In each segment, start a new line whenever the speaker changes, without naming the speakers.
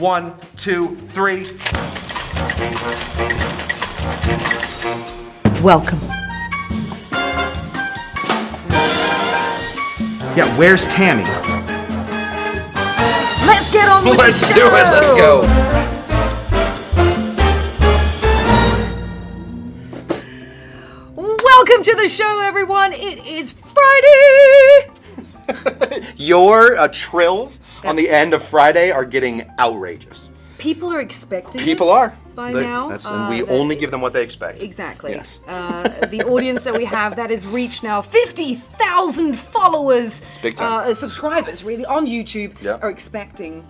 1, 2, 3.
Welcome.
Yeah, where's Tammy?
Let's get on with
Let's
the show.
do it. Let's go.
Welcome to the show, everyone. It is Friday.
Your trills on the end of Friday are getting outrageous.
People are expecting
People
it
are.
by now.
And we only give them what they expect.
Exactly.
Yes.
The audience that we have that has reached now 50,000 followers,
It's big time.
subscribers really on YouTube
Yep.
are expecting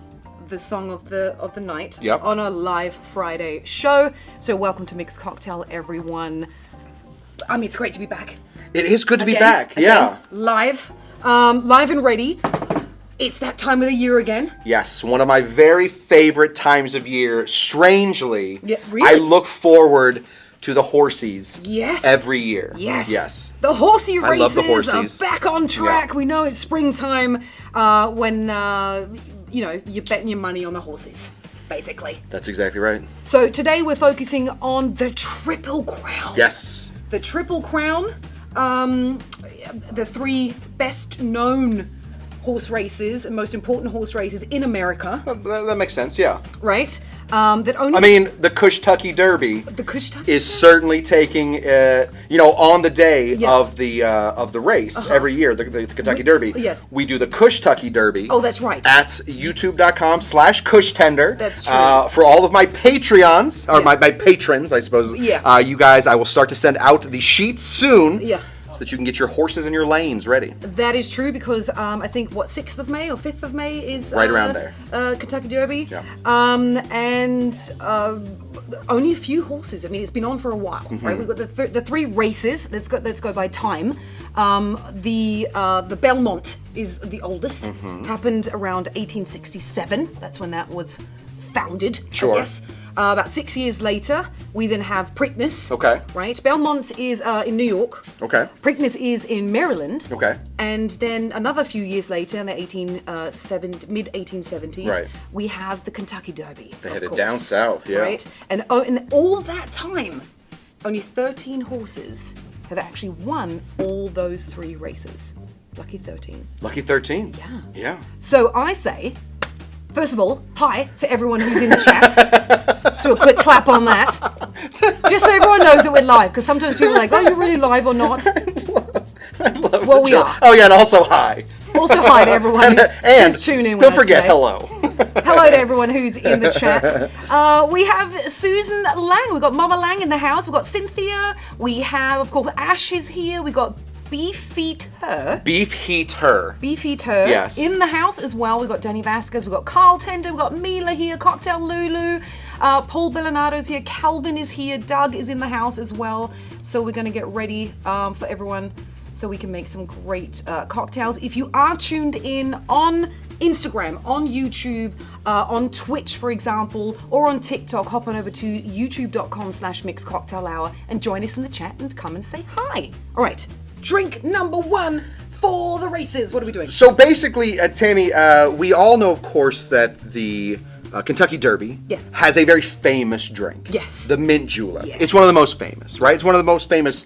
the song of the night
Yep.
on a live Friday show. So welcome to Mixed Cocktail, everyone. I mean, it's great to be back.
It is good to be
Again,
back.
again,
Yeah.
live and ready. It's that time of the year again.
Yes, one of my very favorite times of year. Strangely,
Yeah, really?
I look forward to the horsies.
Yes.
Every year.
Yes.
Yes.
The horsey
I love the
races
horsies.
are back on track.
Yeah.
We know it's springtime when, you're betting your money on the horses, basically.
That's exactly right.
So today we're focusing on the Triple Crown.
Yes.
The Triple Crown, the three best known horse races and most important horse races in America,
That makes sense, yeah.
right? That only
I mean, the Kentucky Derby
the Kentucky
is certainly taking, on the day
Yeah.
of the race every year, the Kentucky Derby.
yes.
We do the Kentucky Derby.
Oh, that's right.
At youtube.com/Kushtender.
That's true.
For all of my Patreons, or
Yeah.
my patrons, I suppose.
Yeah.
You guys, I will start to send out the sheets soon.
Yeah.
So that you can get your horses and your lanes ready.
That is true because I think 6th of May or 5th of May is
Right around there.
Kentucky Derby.
Yeah.
And only a few horses. I mean, it's been on for a while,
Mm-hmm.
right? We've got the three races. Let's go by time. The Belmont is the oldest.
Mm-hmm.
Happened around 1867. That's when that was founded.
Sure.
I guess. About 6 years later, we then have Preakness.
Okay.
Right. Belmont is in New York.
Okay.
Preakness is in Maryland.
Okay.
And then another few years later, in the mid 1870s,
Right.
we have the Kentucky Derby.
They
of
headed
course,
down south, yeah.
Right. And in all that time, only 13 horses have actually won all those three races. Lucky 13.
Lucky 13.
Yeah.
Yeah.
So I say, first of all, hi to everyone who's in the chat. Let's do a quick clap on that. Just so everyone knows that we're live, because sometimes people are like, oh, you're really live or not? Well, we are.
Oh, yeah, and also hi.
Also hi to everyone
And
who's tuning in with
don't
us
forget,
today.
hello.
Hello to everyone who's in the chat. We have Susan Lang. We've got Mama Lang in the house. We've got Cynthia. We have, of course, Ash is here. We've got Beef Eat Her.
Beef Eat Her.
Beef Eat Her.
Yes.
In the house as well. We've got Danny Vasquez. We've got Carl Tender. We've got Mila here. Cocktail Lulu. Paul Bellinato's here. Calvin is here. Doug is in the house as well. So we're going to get ready for everyone so we can make some great cocktails. If you are tuned in on Instagram, on YouTube, on Twitch, for example, or on TikTok, hop on over to youtube.com/mixedcocktailhour and join us in the chat and come and say hi. All right, drink number one for the races. What are we doing?
So basically, Tammy, we all know, of course, that the Kentucky Derby
Yes.
has a very famous drink.
Yes.
The Mint Julep.
Yes.
It's one of the most famous, right? It's one of the most famous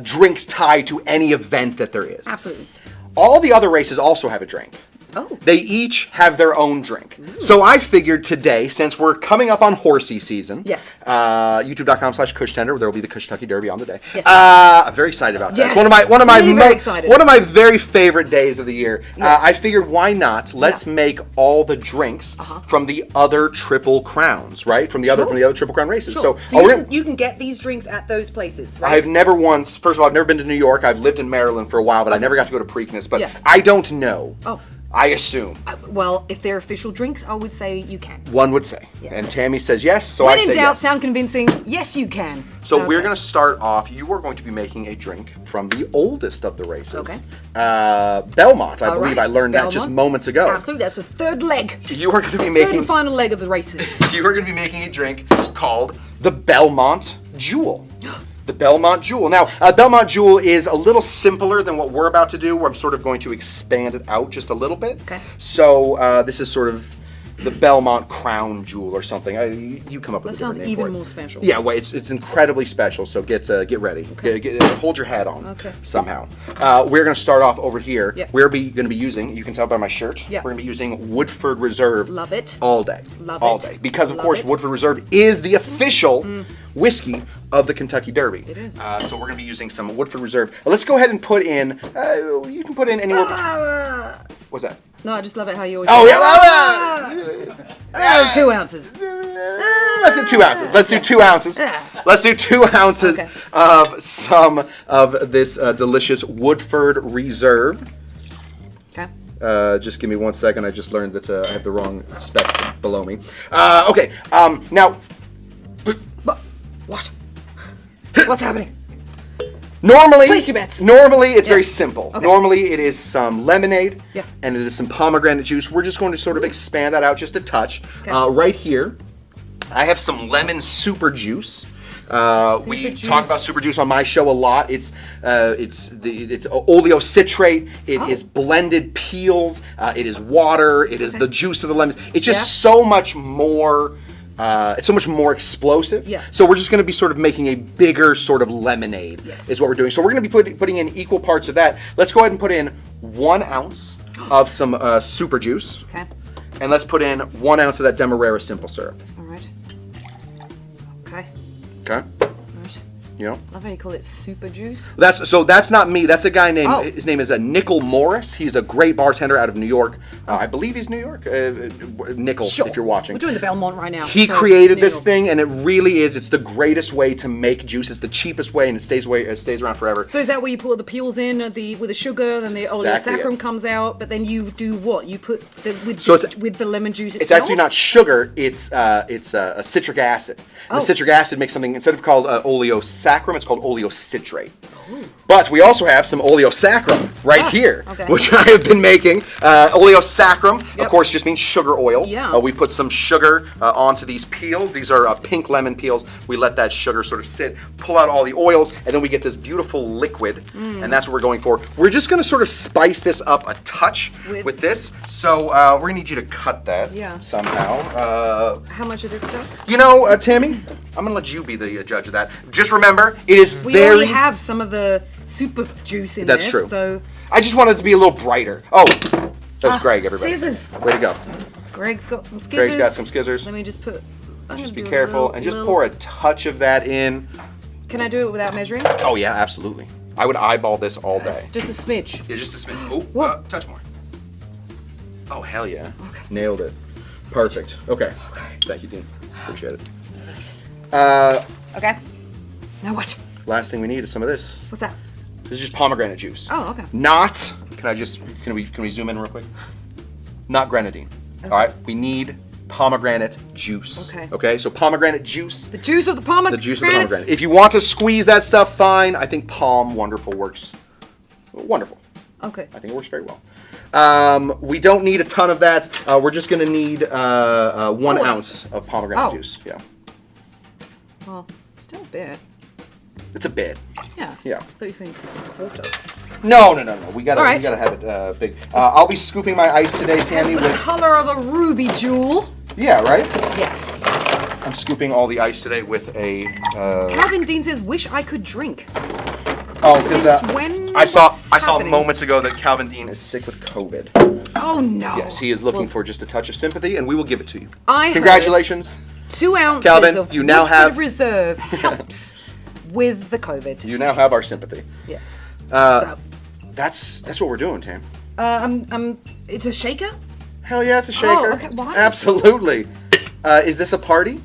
drinks tied to any event that there is.
Absolutely.
All the other races also have a drink.
Oh.
They each have their own drink. So I figured today, since we're coming up on horsey season,
Yes.
youtube.com/Kushtender, there will be the Kentucky Derby on the day.
Yes.
I'm very excited about that.
Yes.
It's one of my
Really very excited.
one of my very favorite days of the year.
Yes.
I figured, why not? Let's
Yeah.
make all the drinks from the other Triple Crowns, right? From the other Triple Crown races.
Sure.
So,
You can get these drinks at those places, right?
I've never once. First of all, I've never been to New York. I've lived in Maryland for a while, but I never got to go to Preakness. But
Yeah.
I don't know.
Oh.
I assume.
Well, if they're official drinks, I would say you can.
One would say.
Yes.
And Tammy says yes, so
When
I
in
say
doubt,
yes.
sound convincing. Yes, you can.
So
Okay.
we're going to start off. You are going to be making a drink from the oldest of the races.
Okay.
Belmont, I
All
believe.
right.
I learned that just
Belmont.
moments ago.
Absolutely, that's the third leg.
You are going to be
Third
making.
and final leg of the races.
You are going to be making a drink called the Belmont Jewel. The Belmont Jewel. Now, Belmont Jewel is a little simpler than what we're about to do, where I'm sort of going to expand it out just a little bit.
Okay.
So this is sort of the Belmont Crown Jewel or something. You come up with
That
a different
sounds
name
even
for it.
more special.
Yeah, well, it's incredibly special. So get ready.
Okay.
Hold your hat on.
Okay.
Somehow. We're going to start off over here.
Yeah.
We're going to be using. You can tell by my shirt.
Yeah.
We're going to be using Woodford Reserve.
Love it.
All day.
Love
all
it.
day. Because of
Love
course
it.
Woodford Reserve is the official whiskey of the Kentucky Derby.
It is.
So we're going to be using some Woodford Reserve. Let's go ahead and put in. You can put in anywhere. What's that?
No, I just love it how you always.
Oh
say,
yeah.
2 ounces.
Let's do 2 ounces. Let's do 2 ounces. Let's do 2 ounces
Okay.
of some of this delicious Woodford Reserve.
Okay.
Just give me 1 second. I just learned that I have the wrong spec below me. Okay. Now.
What? What's happening?
Normally,
Place your bets.
Normally, it's very
Yes.
simple.
Okay.
Normally, it is some lemonade,
Yeah.
and it is some pomegranate juice. We're just going to sort of expand that out just a touch.
Okay.
Right here, I have some lemon super juice. We
juice.
talk about super juice on my show a lot. It's oleosaccharum. It is blended peels. It is water. It is the juice of the lemons. It's just so much more. It's so much more explosive.
Yeah.
So we're just going to be sort of making a bigger sort of lemonade.
Yes.
Is what we're doing. So we're going to be putting in equal parts of that. Let's go ahead and put in 1 ounce of some super juice.
Okay.
And let's put in 1 ounce of that Demerara simple syrup.
All right. Okay.
Okay.
All right.
You know.
Love how you call it super juice.
That's not me. That's a guy named.
Oh.
His name is Nickel Morris. He's a great bartender out of New York. I believe he's New York. Nickel,
Sure.
if you're watching.
We're doing the Belmont right now.
He
so
created this
Neil.
thing, and it really is. It's the greatest way to make juice. It's the cheapest way, and it stays around forever.
So is that where you put the peels in with the sugar and the
exactly
oleosaccharum
it.
comes out? But then you do what? You put
So it's-
with the lemon juice itself?
It's actually not sugar. It's a citric acid. And the citric acid makes something instead of called oleosaccharum, it's called oleocitrate. But we also have some oleosaccharum right here,
okay.
which I have been making. Oleosaccharum, of course, just means sugar oil.
Yeah.
We put some sugar onto these peels. These are pink lemon peels. We let that sugar sort of sit, pull out all the oils, and then we get this beautiful liquid, and that's what we're going for. We're just going to sort of spice this up a touch with this. So we're going to need you to cut that somehow.
How much of this stuff?
You know, Tammy, I'm going to let you be the judge of that. Just remember, it is
We
very...
already have some of the super juice in
That's
this.
true.
So
I just wanted it to be a little brighter. Oh, that was Greg, everybody.
scissors.
Way to go.
Greg's got some skizzers.
Greg's got some skizzers.
Let me just put.
Just be careful and just pour a touch of that in.
Can I do it without measuring?
Oh, yeah, absolutely. I would eyeball this all day.
Just a smidge.
Yeah, just a smidge. Oh,
What?
touch more. Oh, hell yeah. Okay. Nailed it. Perfect. Okay. Thank you, Dean. Appreciate it.
Okay. Now what?
Last thing we need is some of this.
What's that?
This is just pomegranate juice.
Oh, okay.
Not, can we zoom in real quick? Not grenadine. All right, we need pomegranate juice.
Okay.
Okay, so pomegranate juice.
The juice of the pomegranate.
The juice of the pomegranate. If you want to squeeze that stuff, fine. I think Palm Wonderful works. Wonderful.
Okay.
I think it works very well. We don't need a ton of that. We're just going to need 1 ounce of pomegranate juice. Yeah.
Well, still a bit.
It's a bit.
Yeah.
Yeah.
I thought you were saying a quarter.
No. We gotta
All right.
have it big. I'll be scooping my ice today, Tammy.
That's the color of a ruby jewel.
Yeah, right.
Yes.
I'm scooping all the ice today with a.
Calvin Dean says, "Wish I could drink."
Oh, because
Since when?
I saw
What's happening?
moments ago that Calvin Dean is sick with COVID.
Oh no.
Yes, he is looking for just a touch of sympathy, and we will give it to you.
I heard
Congratulations.
2 ounces
Calvin,
of
you now
Woodford
have-
Reserve helps with the COVID.
You now have our sympathy.
Yes.
That's what we're doing, Tam.
It's a shaker.
Hell yeah, it's a shaker.
okay, why?
Absolutely. Is this a party?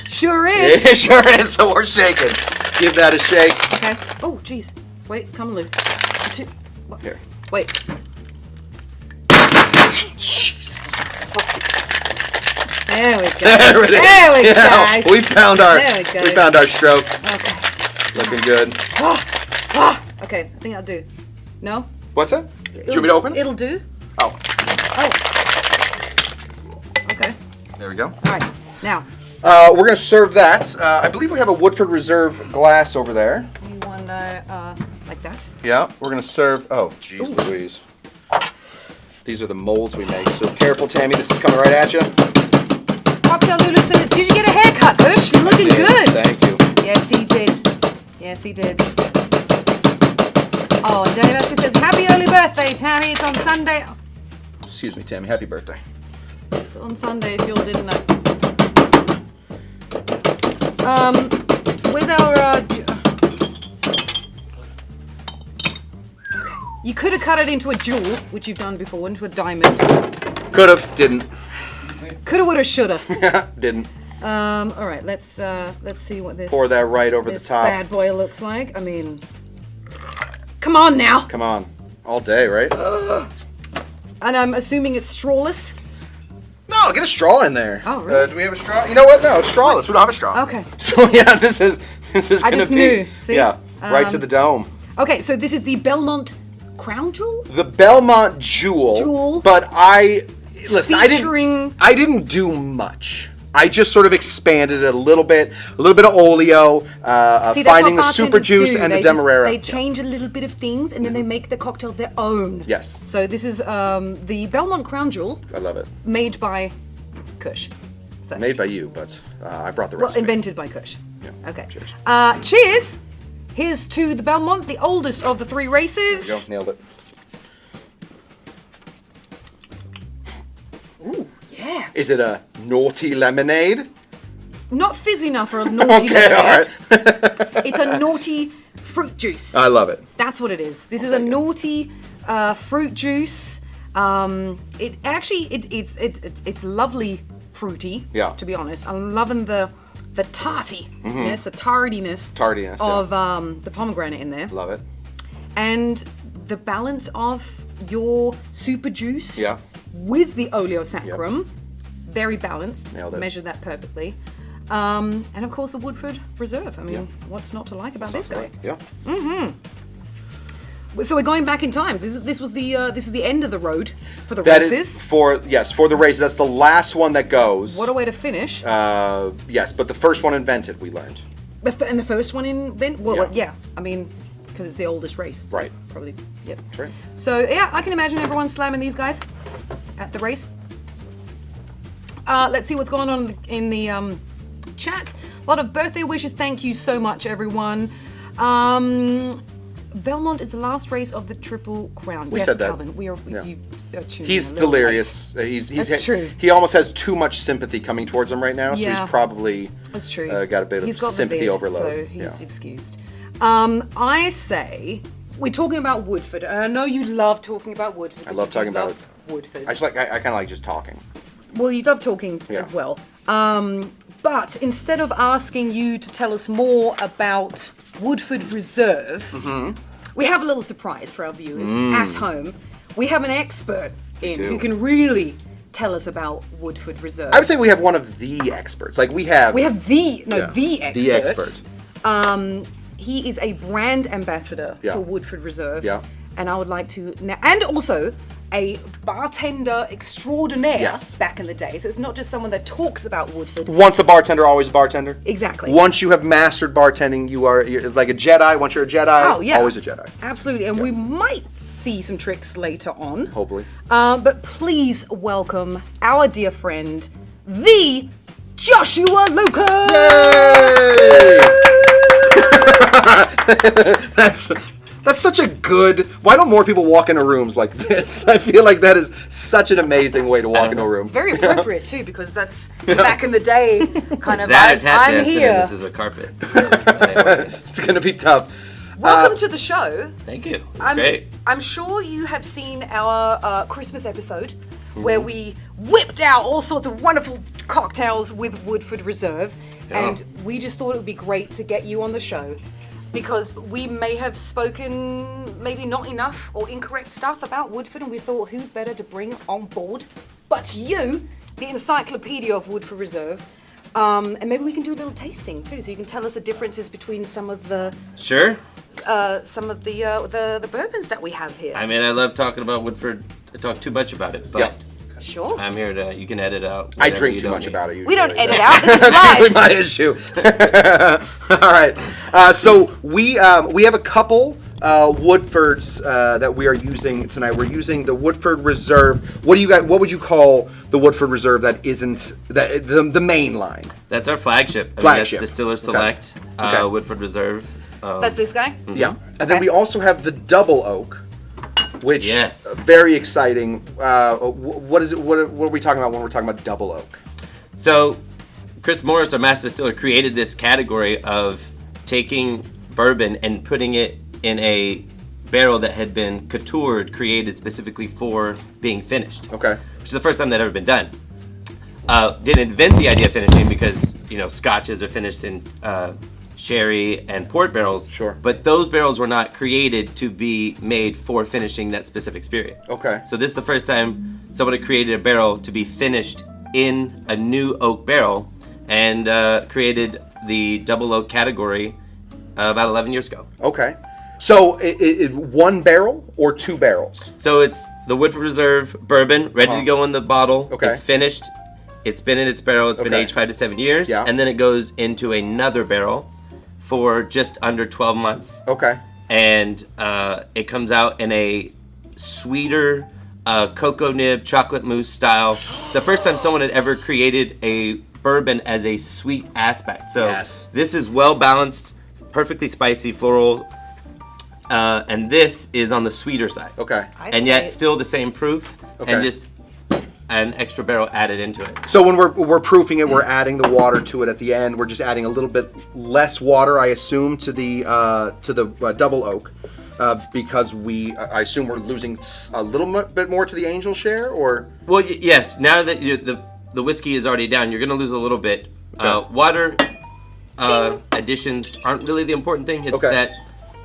Sure is.
It sure is. So we're shaking. Give that a shake.
Okay. Oh, jeez. Wait, it's coming loose. What?
Here.
Wait.
Jesus.
There we go.
There it is.
There we
Yeah,
go.
we found our.
There we go.
We found our stroke.
Okay.
Looking good.
Okay, I think I'll do. No?
What's that? Do you want me to open it?
It'll do.
Oh,
Oh. Okay.
there we go.
All right. Now,
We're gonna serve that. I believe we have a Woodford Reserve glass over there.
you want like that?
Yeah, we're gonna serve. Oh, jeez, Louise. These are the molds we make. So careful, Tammy. This is coming right at you.
Cocktail Lulu says, did you get a haircut, Kush? You're looking good.
Thank you.
Yes, he did. Yes, he did. Oh, and Danny Vasquez says, happy early birthday, Tammy. It's on Sunday.
Excuse me, Tammy. Happy birthday.
It's on Sunday if you all didn't know. Where's our... You could have cut it into a jewel, which you've done before, into a diamond.
Could have, didn't.
Coulda, woulda, shoulda.
Didn't.
All right, let's see what this...
Pour that right over the top.
Bad boy looks like. I mean... Come on now.
Come on. All day, right?
And I'm assuming it's strawless.
No, get a straw in there.
Oh, really?
Do we have a straw? You know what? No, it's strawless. We don't have a straw.
Okay.
So yeah, this is
I
gonna
just
be
knew. See?
Yeah, right to the dome.
Okay, so this is the Belmont Crown Jewel?
The Belmont Jewel. But listen,
Featuring...
I didn't do much. I just sort of expanded it a little bit of oleo, finding the super juice and the demerara.
They change a little bit of things and then they make the cocktail their own.
Yes.
So this is the Belmont Crown Jewel.
I love it.
Made by Kush. So.
Made by you, but I brought the recipe.
Well, invented by Kush.
Yeah.
Okay.
Cheers.
Cheers. Here's to the Belmont, the oldest of the 3 races.
There you go. Nailed it.
Ooh, yeah.
Is it a naughty lemonade?
Not fizzy enough for a naughty lemonade.
All right.
It's a naughty fruit juice.
I love it.
That's what it is. This is a naughty fruit juice. It's lovely fruity.
Yeah.
To be honest, I'm loving the tartiness, the tardiness of the pomegranate in there.
Love it.
And the balance of your super juice
Yeah.
with the oleosaccharum, very balanced.
Nailed it.
Measured that perfectly. And of course the Woodford Reserve. I mean, what's not to like about this guy?
Yeah.
So we're going back in time. This is the end of the road for the
That
races.
is for the races. That's the last one that goes.
What a way to finish.
Yes, but the first one invented, we learned.
And the first one well,
Yeah.
yeah. I mean, because it's the oldest race.
Right.
Probably. Yep.
That's right.
So yeah, I can imagine everyone slamming these guys at the race. Let's see what's going on in the chat. A lot of birthday wishes. Thank you so much, everyone. Belmont is the last race of the Triple Crown.
We
yes,
said that.
Calvin, we are.
Yeah.
You are tuning
He's
in a little
delirious.
late. That's true.
He almost has too much sympathy coming towards him right now, so
Yeah.
he's probably
That's true.
got a bit
He's
of
got
sympathy
the vid,
overload.
so he's excused. I say we're talking about Woodford, and I know you love talking about Woodford.
I love talking about
Woodford.
I kind of like just talking.
Well, you love talking as well. But instead of asking you to tell us more about Woodford Reserve, we have a little surprise for our viewers at home. We have an expert who can really tell us about Woodford Reserve.
I would say we have one of the experts. Like we have
the expert.
The expert.
He is a brand ambassador for Woodford Reserve.
Yeah.
And I would like to and also a bartender extraordinaire back in the day. So it's not just someone that talks about Woodford.
Once a bartender, always a bartender.
Exactly.
Once you have mastered bartending, you're like a Jedi. Once you're a Jedi, always a Jedi.
Absolutely. And we might see some tricks later on.
Hopefully.
But please welcome our dear friend, the Joshua Lucas!
Yay! That's such a good. Why don't more people walk into rooms like this? I feel like that is such an amazing way to walk into a room.
It's very appropriate too, because that's back in the day kind of.
That or tap
I'm
dancing
here.
and this is a carpet.
It's gonna be tough.
Welcome to the show.
Thank you. Great.
I'm sure you have seen our Christmas episode where we whipped out all sorts of wonderful cocktails with Woodford Reserve, and we just thought it would be great to get you on the show. Because we may have spoken maybe not enough or incorrect stuff about Woodford, and we thought who better to bring on board but you, the encyclopedia of Woodford Reserve. And maybe we can do a little tasting too, so you can tell us the differences between some of the the bourbons that we have here.
I mean, I love talking about Woodford. I talk too much about it, but
sure.
I'm here to. You can edit out.
I drink too much about it. Usually.
We don't edit out. This is
That's usually
live.
my issue. All right. So we have a couple Woodfords that we are using tonight. We're using the Woodford Reserve. What would you call the Woodford Reserve that isn't the main line?
That's our flagship.
Flagship.
That's Distiller Select, Woodford Reserve.
That's this guy?
Yeah. And then we also have the Double Oak, which
Yes.
very exciting. What is it? What are we talking about when we're talking about Double Oak?
So, Chris Morris, our master distiller, created this category of taking bourbon and putting it in a barrel that had been created specifically for being finished.
Okay.
Which is the first time that ever been done. Didn't invent the idea of finishing because, scotches are finished in sherry and port barrels.
Sure.
But those barrels were not created to be made for finishing that specific spirit.
Okay.
So this is the first time someone had created a barrel to be finished in a new oak barrel and created the double oak category about 11 years ago.
Okay. So one barrel or two barrels?
So it's the Woodford Reserve bourbon, ready to go in the bottle.
Okay.
It's finished. It's been in its barrel. It's been aged 5 to 7 years.
Yeah.
And then it goes into another barrel for just under 12 months.
Okay.
And it comes out in a sweeter cocoa nib, chocolate mousse style. The first time someone had ever created a bourbon as a sweet aspect. So this is well balanced, perfectly spicy, floral. And this is on the sweeter side.
Okay.
And yet still the same proof and just an extra barrel added into it.
So when we're proofing it, we're adding the water to it at the end. We're just adding a little bit less water, I assume, to the double oak, because I assume we're losing a little bit more to the angel share, or?
Well, yes. Now that the whiskey is already down, you're going to lose a little bit. Water additions aren't really the important thing. It's that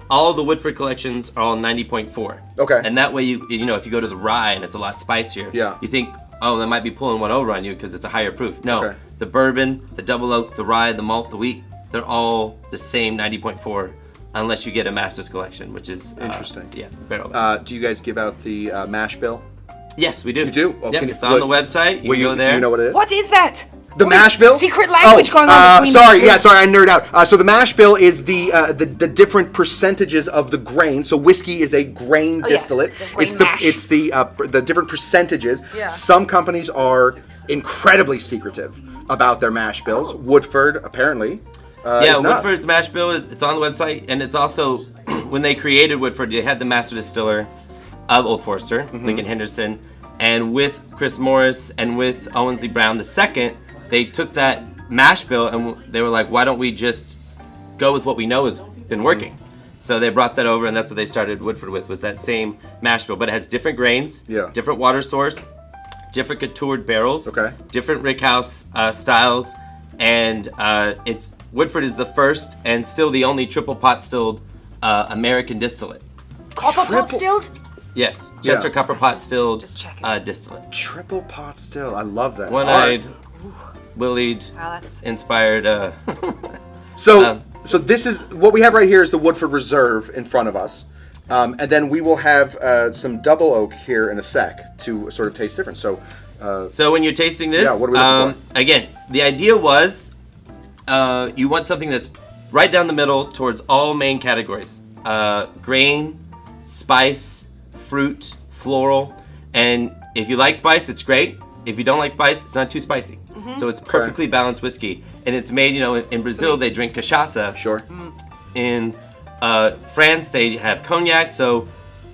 all the Woodford collections are all 90.4.
Okay.
And that way, if you go to the rye and it's a lot spicier, you think, oh, they might be pulling one over on you because it's a higher proof. No, the bourbon, the double oak, the rye, the malt, the wheat, they're all the same 90.4 unless you get a master's collection, which is
interesting.
Barrel.
Do you guys give out the mash bill?
Yes, we do.
You do?
Oh, yep, it's on the website. You can go there.
Do you know what it is?
What is that?
The mash bill?
Secret language going on between
sorry,
these two.
I nerd out. So the mash bill is the different percentages of the grain. So whiskey is a grain distillate.
It's a grain mash.
It's the different percentages.
Yeah.
Some companies are incredibly secretive about their mash bills. Woodford apparently. Is not.
Woodford's mash bill it's on the website, and it's also when they created Woodford, they had the master distiller of Old Forester, Lincoln Henderson, and with Chris Morris and with Owensley Brown II. They took that mash bill and they were like, why don't we just go with what we know has been working? So they brought that over, and that's what they started Woodford with, was that same mash bill. But it has different grains, different water source, different couteured barrels, different rickhouse styles, and Woodford is the first and still the only triple pot stilled American distillate.
Copper pot stilled?
Yes, Chester copper pot stilled distillate.
Triple pot still, I love that.
One-eyed. Willied, inspired.
So this is what we have right here is the Woodford Reserve in front of us, and then we will have some double oak here in a sec to sort of taste different. So
when you're tasting this,
what are we looking for?
Again, the idea was you want something that's right down the middle towards all main categories: grain, spice, fruit, floral, and if you like spice, it's great. If you don't like spice, it's not too spicy. So it's perfectly balanced whiskey. And it's made, in Brazil, they drink cachaça.
Sure.
In France, they have cognac. So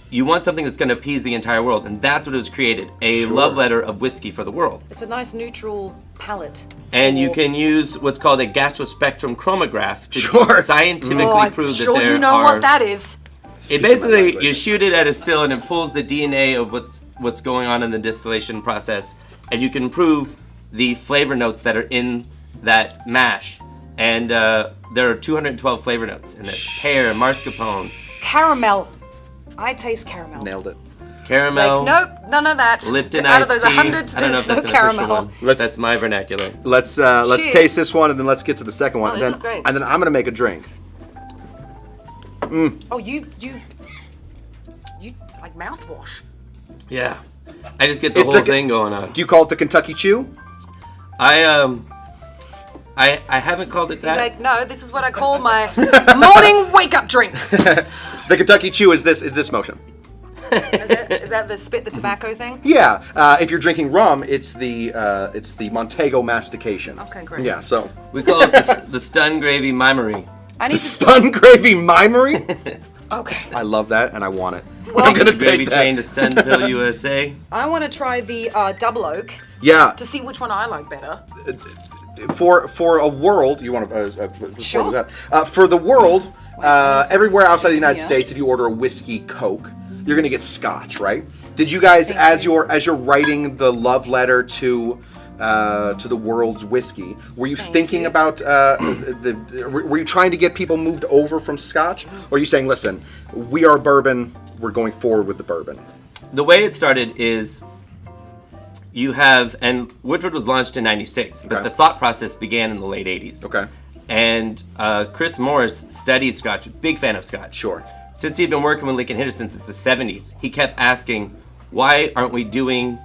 you want something that's going to appease the entire world. And that's what it was created, a love letter of whiskey for the world.
It's a nice neutral palette.
And you can use what's called a gastrospectrum chromatograph to scientifically prove that there are...
you know what that is.
It basically, you shoot it at a still and it pulls the DNA of what's going on in the distillation process. And you can prove the flavor notes that are in that mash. And there are 212 flavor notes in this. Pear, mascarpone.
Caramel. I taste caramel.
Nailed it.
Caramel.
Nope, none of that.
Lipton
out
iced
of those
tea.
100,
I don't know if that's an official one. That's my vernacular.
Let's taste this one and then let's get to the second one.
This is great.
And then I'm gonna make a drink.
Oh, you like mouthwash.
Yeah. I just get the whole thing going on.
Do you call it the Kentucky Chew?
I haven't called it that.
He's like, no, this is what I call my morning wake-up drink.
The Kentucky Chew is this motion.
Is that the spit the tobacco thing?
Yeah. If you're drinking rum, it's the Montego mastication.
Okay, great.
Yeah. So
We call it the stun gravy mimery.
I need
the
to.
stun gravy mimery.
Okay.
I love that, and I want it.
Well,
I'm gonna
Gravy
take
train
that.
to Stunville, USA.
I want to try the double oak
Yeah.
to see which one I like better.
For a world, you want to
Sure.
what was that? For the world, everywhere outside the United
Yeah.
States, if you order a whiskey Coke, you're gonna get Scotch, right? Did you guys, as you're writing the love letter to the world's whiskey, were you thinking about were you trying to get people moved over from Scotch, or are you saying, listen, we are bourbon, we're going forward with the bourbon?
The way it started is you have, and Woodford was launched in '96, but
Okay.
the thought process began in the late '80s.
Okay.
And Chris Morris studied Scotch, big fan of Scotch.
Sure.
Since he had been working with Lincoln Henderson since the '70s, he kept asking, why aren't we doing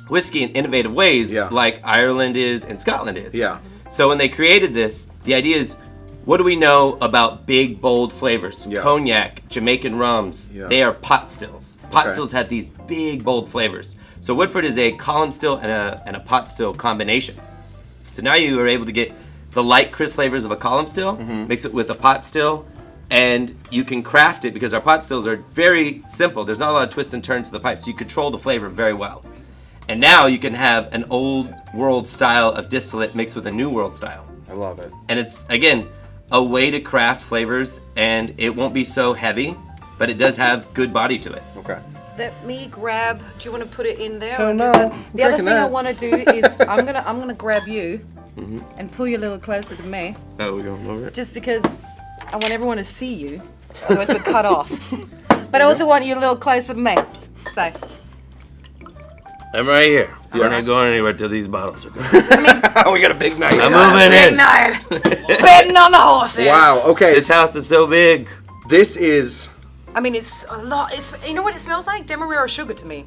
whiskey in innovative ways
Yeah.
like Ireland is and Scotland is?
Yeah.
So when they created this, the idea is, what do we know about big, bold flavors?
Yeah.
Cognac, Jamaican rums,
Yeah.
they are pot stills. Pot
Okay.
stills have these big, bold flavors. So Woodford is a column still and a pot still combination. So now you are able to get the light, crisp flavors of a column still, mix it with a pot still, and you can craft it because our pot stills are very simple. There's not a lot of twists and turns to the pipes. You control the flavor very well. And now you can have an old world style of distillate mixed with a new world style.
I love it.
And it's, again, a way to craft flavors, and it won't be so heavy, but it does have good body to it.
Okay.
Let me grab. Do you want to put it in there?
Oh,
or
no.
because
I'm
The other
drinking
thing I
that.
want to do is I'm gonna grab you and pull you a little closer to me,
Oh, we're going over it?
just because I want everyone to see you. Otherwise we're cut off. But I also want you a little closer to me. So
I'm right here.
Yeah.
We're not going anywhere till these bottles are gone.
We got a big night.
I'm moving
big
in.
night, betting on the horses.
Wow. Okay.
This house is so big.
This is.
I mean, it's a lot. It's, you know what it smells like? Demerara sugar to me.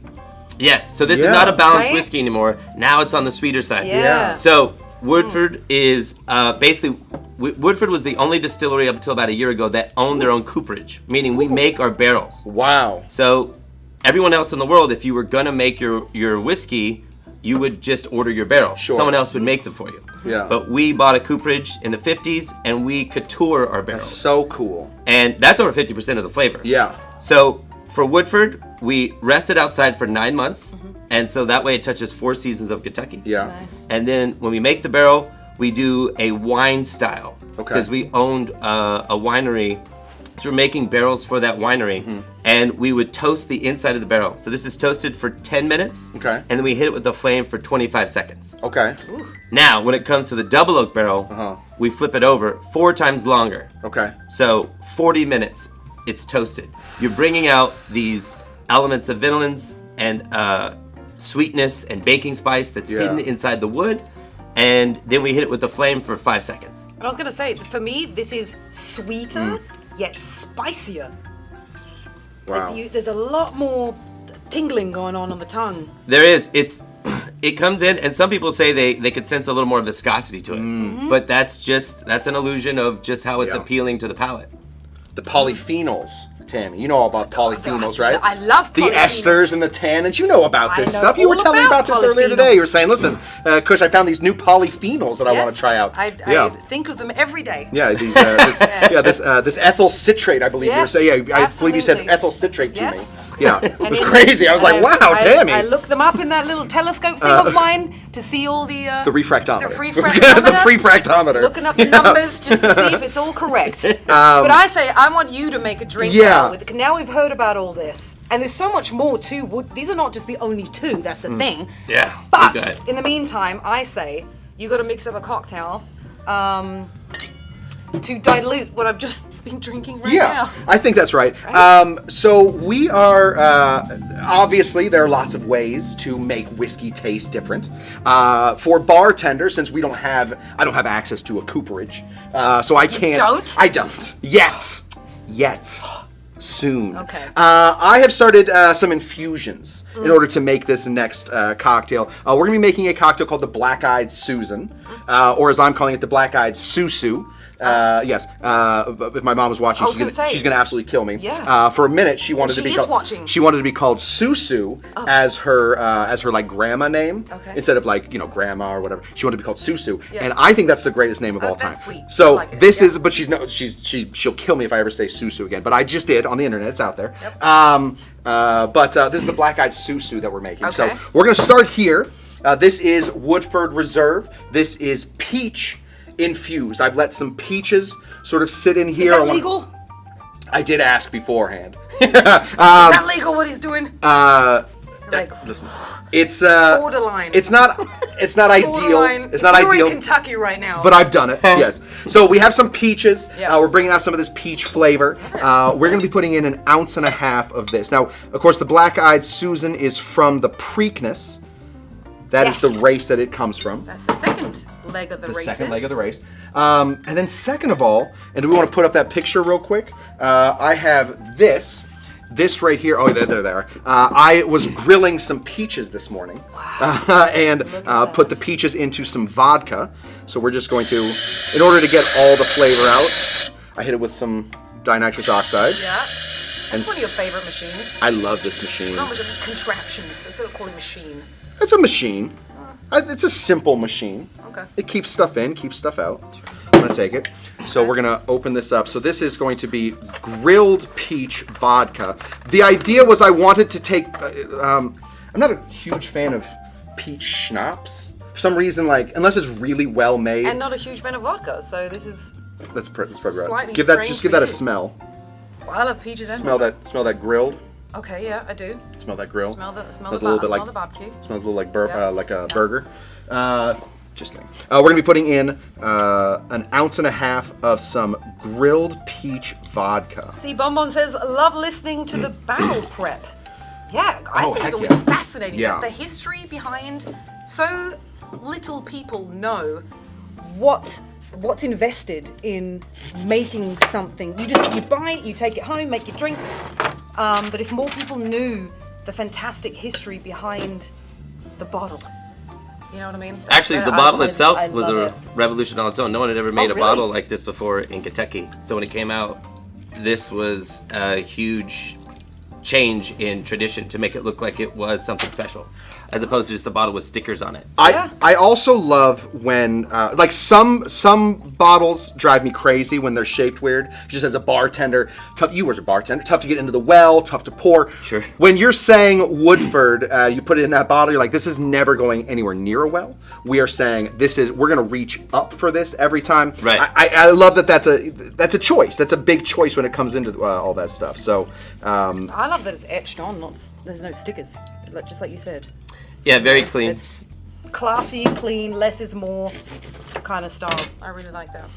Yes, so this
Yeah.
is not a balanced
Right?
whiskey anymore. Now it's on the sweeter side.
Yeah.
So Woodford is basically, Woodford was the only distillery up until about a year ago that owned their own cooperage, meaning we make our barrels.
Wow.
So everyone else in the world, if you were gonna make your whiskey, you would just order your barrels.
Sure.
Someone else would make them for you.
Yeah.
But we bought a cooperage in the 50s and we couture our barrels.
So cool.
And that's over 50% of the flavor.
Yeah.
So for Woodford, we rested outside for 9 months, and so that way it touches 4 seasons of Kentucky.
Yeah.
Nice.
And then when we make the barrel, we do a wine style.
Okay.
Because we owned a winery, so we're making barrels for that winery, and we would toast the inside of the barrel. So this is toasted for 10 minutes,
Okay.
and then we hit it with the flame for 25 seconds.
Okay.
Now, when it comes to the double oak barrel, we flip it over 4 times longer.
Okay.
So 40 minutes, it's toasted. You're bringing out these elements of vanillins and sweetness and baking spice that's
Yeah.
hidden inside the wood, and then we hit it with the flame for 5 seconds.
And I was gonna say, for me, this is sweeter yet spicier.
Wow.
There's a lot more tingling going on the tongue.
There is, it comes in, and some people say they could sense a little more viscosity to it, but that's an illusion of just how it's
Yeah.
appealing to the palate.
The polyphenols, Tammy. You know all about polyphenols, right?
I love
the
polyphenols.
esters and the tannins. You know about this
I know
stuff. You were
all
telling me
about
about this earlier today.
polyphenols.
You were saying, listen, Kush, I found these new polyphenols that I want
Yes,
to try out.
I
yeah.
think of them every day.
Yeah, these, this ethyl citrate, I believe you were
Yes,
saying. Yeah, I believe you said
absolutely.
ethyl citrate to
Yes.
me. Yeah, it was
And
crazy. I was like, wow, Tammy.
I looked them up in that little telescope thing of mine to see all the
refractometer.
The refractometer.
The refractometer.
Looking up the numbers just to see if it's all correct. But I say I want you to make a drink
Yeah.
now. Now we've heard about all this, and there's so much more too. These are not just the only 2. That's the thing.
Yeah.
But
you got it.
in the meantime, I say you got to mix up a cocktail to dilute what I've just been drinking right
Yeah,
now.
I think that's right. So we are obviously there are lots of ways to make whiskey taste different. For bartenders, since I don't have access to a cooperage, so I can't.
don't?
I don't yet. Soon.
Okay.
I have started some infusions in order to make this next cocktail. We're gonna be making a cocktail called the Black-Eyed Susan, or as I'm calling it, the Black-Eyed Susu. Yes. If my mom was watching, she's gonna absolutely kill me.
Yeah.
For a minute, she wanted to be called.
Watching.
She wanted to be called Susu as her like grandma name instead of like grandma or whatever. She wanted to be called Susu, and I think that's the greatest name of all time.
That's sweet.
So
like
this is, but she'll kill me if I ever say Susu again. But I just did on the internet. It's out there.
Yep.
But this is the black-eyed Susu that we're making.
Okay.
So we're gonna start here. This is Woodford Reserve. This is peach infused. I've let some peaches sort of sit in here.
Is that legal?
I did ask beforehand.
Is that legal what he's doing?
Listen, it's
borderline.
It's not ideal.
Borderline.
It's not
You're
ideal.
in Kentucky right now.
But I've done it. Yes. So we have some peaches.
Yeah.
We're bringing out some of this peach flavor. We're going to be putting in 1.5 ounces of this. Now, of course, the Black-Eyed Susan is from the Preakness. That is the race that it comes from.
That's the second leg of the race.
The second leg of the race. And then second of all, and do we want to put up that picture real quick? I have this. This right here. Oh, there they are. I was grilling some peaches this morning.
Wow.
And put the peaches into some vodka. So we're just going to, in order to get all the flavor out, I hit it with some dinitrous oxide.
Yeah. That's one of your favorite machines.
I love this machine.
Not much of a contraptions. Instead of calling machine.
It's a machine. It's a simple machine.
Okay.
It keeps stuff in, keeps stuff out. I'm gonna take it. So we're gonna open this up. So this is going to be grilled peach vodka. The idea was I wanted to take. I'm not a huge fan of peach schnapps. For some reason, like unless it's really well made.
And not a huge fan of vodka, so this is.
Let's spread right.
Slightly
Give that
strange
just give
for
that a
you.
smell.
Well, I love peaches and
Smell that grilled.
Okay, yeah, I do.
Smell that grill.
Smell the
Smells a little bit like
the barbecue.
Smells a little like like a
Yeah.
burger. Just kidding. We're gonna be putting in 1.5 ounces of some grilled peach vodka.
See, Bonbon says, love listening to the barrel prep. Yeah, I think it's
heck
always
yeah.
fascinating.
Yeah.
The history behind so little people know what's invested in making something. You buy it, you take it home, make your drinks. But if more people knew the fantastic history behind the bottle, you know what I mean?
Actually, the bottle itself
I
was
love
a
it.
revolution on its own. No one had ever made a
really?
bottle like this before in Kentucky. So when it came out, this was a huge change in tradition to make it look like it was something special, as opposed to just a bottle with stickers on it.
I also love when like some bottles drive me crazy when they're shaped weird. Just as a bartender, you were a bartender, tough to get into the well, tough to pour.
Sure.
When you're saying Woodford, you put it in that bottle, you're like, this is never going anywhere near a well. We are saying we're gonna reach up for this every time.
Right.
I love that. That's a choice. That's a big choice when it comes into all that stuff. So.
I love that it's etched on. There's no stickers, just like you said.
Yeah, very clean.
It's classy, clean, less is more kind of style. I really like that.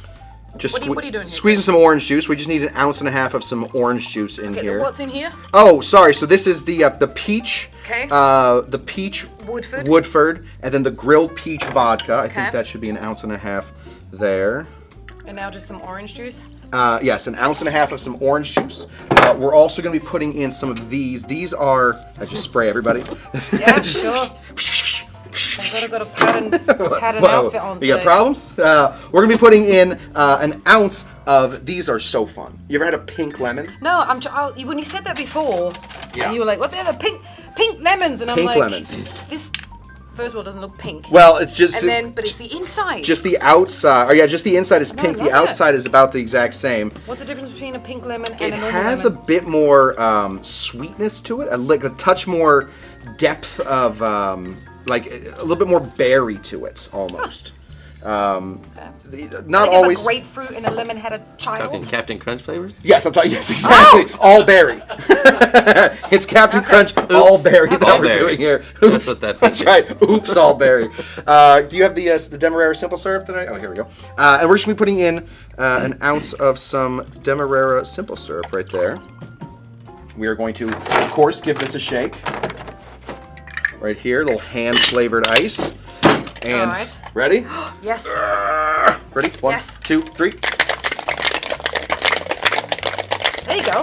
Just
what are you doing here?
Squeezing some orange juice. We just need 1.5 ounces of some orange juice in
Okay,
here.
so what's in here?
Oh, sorry. So this is the peach.
Okay.
The peach.
Woodford.
And then the grilled peach vodka. I think
Okay.
that should be 1.5 ounces there.
And now just some orange juice.
Yes, 1.5 ounces of some orange juice. We're also going to be putting in some of these. These are. I just spray everybody.
Yeah, sure. I've got a pattern outfit on today.
You got problems? We're going to be putting in 1 ounce of. These are so fun. You ever had a pink lemon?
No, when you said that before,
Yeah.
and you were like, "What? They're the pink lemons," and I'm
Pink
like,
lemons.
"This first of all doesn't look pink."
Well, it's just.
but it's the inside.
Just the outside. Oh yeah, just the inside is pink.
I
The
love it.
outside is about the exact same.
What's the difference between a pink lemon and
It
a normal
has a
lemon?
bit more sweetness to it, a touch more depth of, like a little bit more berry to it, almost. Not
Like
always.
If a grapefruit and a lemon had a child.
Talking Captain Crunch flavors?
Yes, I'm talking. Yes, exactly. All berry. It's Captain Crunch, all berry that
All
we're
berry.
doing here.
That's
Oops.
what that
That's
is.
right. Oops, all berry. Do you have the Demerara simple syrup tonight? Oh, here we go. And we're just gonna be putting in 1 ounce of some Demerara simple syrup right there. We are going to, of course, give this a shake. Right here, little hand-flavored ice. And
All right.
ready?
Yes.
Ready? 1,
Yes.
2, 3.
There you go.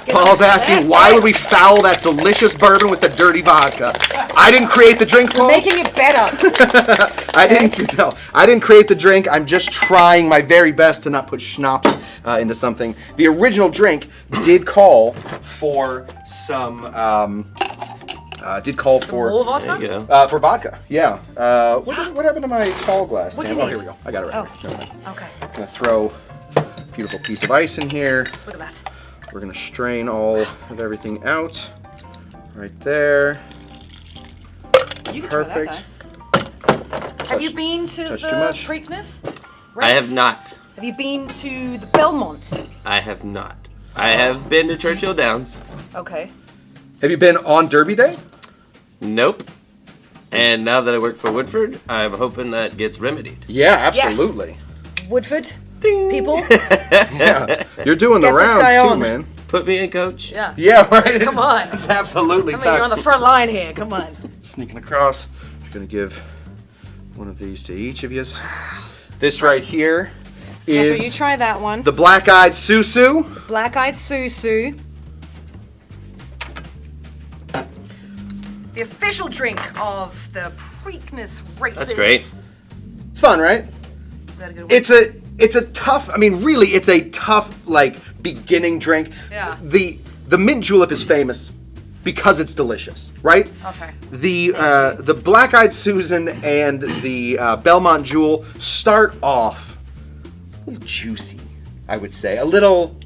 Paul's asking, why would we foul that delicious bourbon with the dirty vodka? I didn't create the drink, Paul.
Making it better.
I didn't create the drink. I'm just trying my very best to not put schnapps into something. The original drink did call for some.
More vodka?
There you go.
For vodka. Yeah. What happened to my tall glass?
What do
Damn.
you
Oh,
need?
here we go. I got it right.
Oh.
Here. Never mind.
Okay.
I'm gonna throw a beautiful piece of ice in here.
Look at that.
We're gonna strain all of everything out. Right there.
You can
Perfect.
try that, though. Have you been to the
touch too much.
Preakness?
I have not.
Have you been to the Belmont?
I have not. I have been to Churchill Downs.
Okay.
Have you been on Derby Day?
Nope. And now that I work for Woodford, I'm hoping that gets remedied.
Yeah, absolutely.
Woodford, people.
Yeah. You're doing the
Get this
rounds
guy
too,
on.
man.
Put me in, coach.
Yeah.
Yeah, right.
Come on.
It's absolutely
I mean,
time.
you're on the front line here. Come on.
Sneaking across. I'm gonna give one of these to each of you. This right here
Joshua,
is
you try that one.
the black-eyed Susu.
Black-eyed Susu. The official drink of the Preakness races.
That's great.
It's fun, right?
Is that a good one?
It's a tough. I mean, really, it's a tough like beginning drink.
Yeah.
The Mint Julep is famous because it's delicious, right?
Okay.
The Black-Eyed Susan and the Belmont Jewel start off a little juicy, I would say. A little,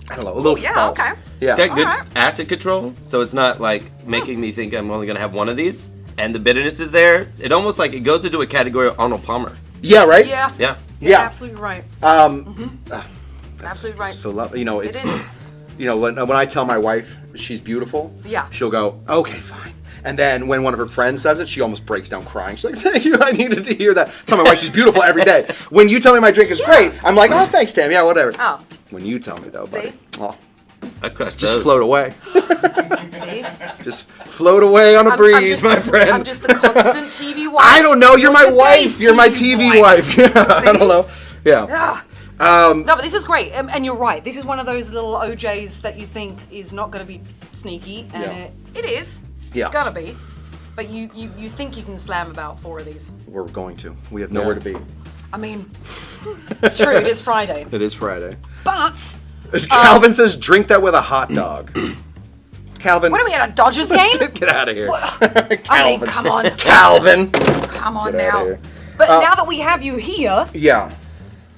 I don't know, a little
yeah,
false.
okay.
Yeah.
It's got good
Alright.
acid control, so it's not like making me think I'm only gonna have one of these. And the bitterness is there. It almost like it goes into a category of Arnold Palmer.
Yeah, right?
Yeah.
Yeah.
You're
Yeah.
absolutely right. Absolutely right.
So lovely. You know, it's
is.
you know, when I tell my wife she's beautiful,
Yeah.
she'll go, okay, fine. And then when one of her friends says it, she almost breaks down crying. She's like, thank you, I needed to hear that. Tell my wife she's beautiful every day. When you tell me my drink is great, I'm like, oh, thanks, Tammy. Yeah, whatever.
Oh.
When you tell me though, buddy,
See?
oh,
I crushed
just
those.
float away.
See?
Just float away on a breeze,
I'm just,
my friend.
I'm just the constant TV wife.
I don't know. You're my
today's
wife. You're my TV wife. Yeah, I don't know. Yeah.
Ah. No, but this is great, and you're right. This is one of those little OJs that you think is not going to be sneaky, and
Yeah.
it is.
Yeah.
Gonna be, but you think you can slam about 4 of these.
We're going to. We have nowhere to be.
I mean, it's true. It is Friday,
It is Friday.
but
Calvin says, drink that with a hot dog. Calvin.
what are we at a Dodgers game?
Get out of here.
I mean, come on,
Calvin.
come on
Get outta
now.
here.
But now that we have you here,
Yeah.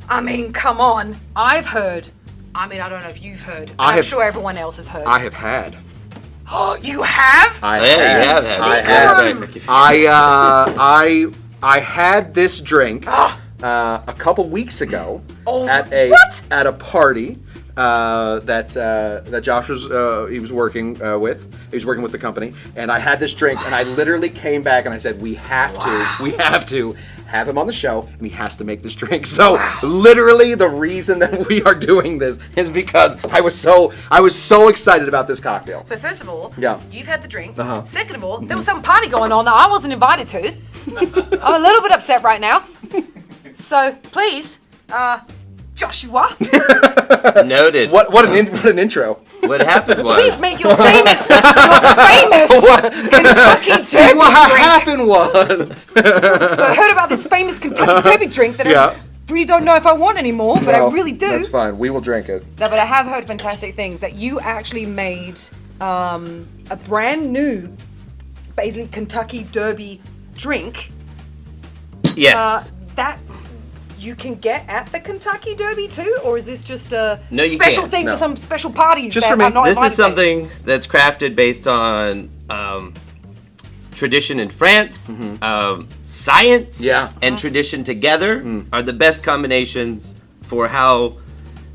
I mean, come on. I've heard. I mean, I don't know if you've heard. But I'm sure everyone else has heard.
I have had.
Oh, you have?
I
Oh, yeah, you have had.
I
it.
had.
That's right, Mickey.
I had this drink a couple weeks ago at a party that Josh was he was working with. He was working with the company, and I had this drink, and I literally came back and I said, we have to have him on the show, and he has to make this drink. So literally, the reason that we are doing this is because I was so excited about this cocktail.
So first of all,
Yeah.
you've had the drink.
Uh-huh.
Second of all, there was some party going on that I wasn't invited to. I'm a little bit upset right now. So please, Joshua,
Noted.
What an intro.
What happened was.
please make your famous Kentucky
See,
Derby
what
drink.
happened was.
So I heard about this famous Kentucky Derby drink that
Yeah.
I really don't know if I want anymore, but
Well,
I really do.
That's fine. We will drink it.
No, but I have heard fantastic things that you actually made a brand new, basically Kentucky Derby drink.
Yes.
That you can get at the Kentucky Derby too, or is this just a
No, you
special
can't.
thing
No.
for some special parties
Just
that
for me.
I'm not
This
invited
is
to?
something that's crafted based on tradition in France, science,
Yeah.
and tradition together are the best combinations for how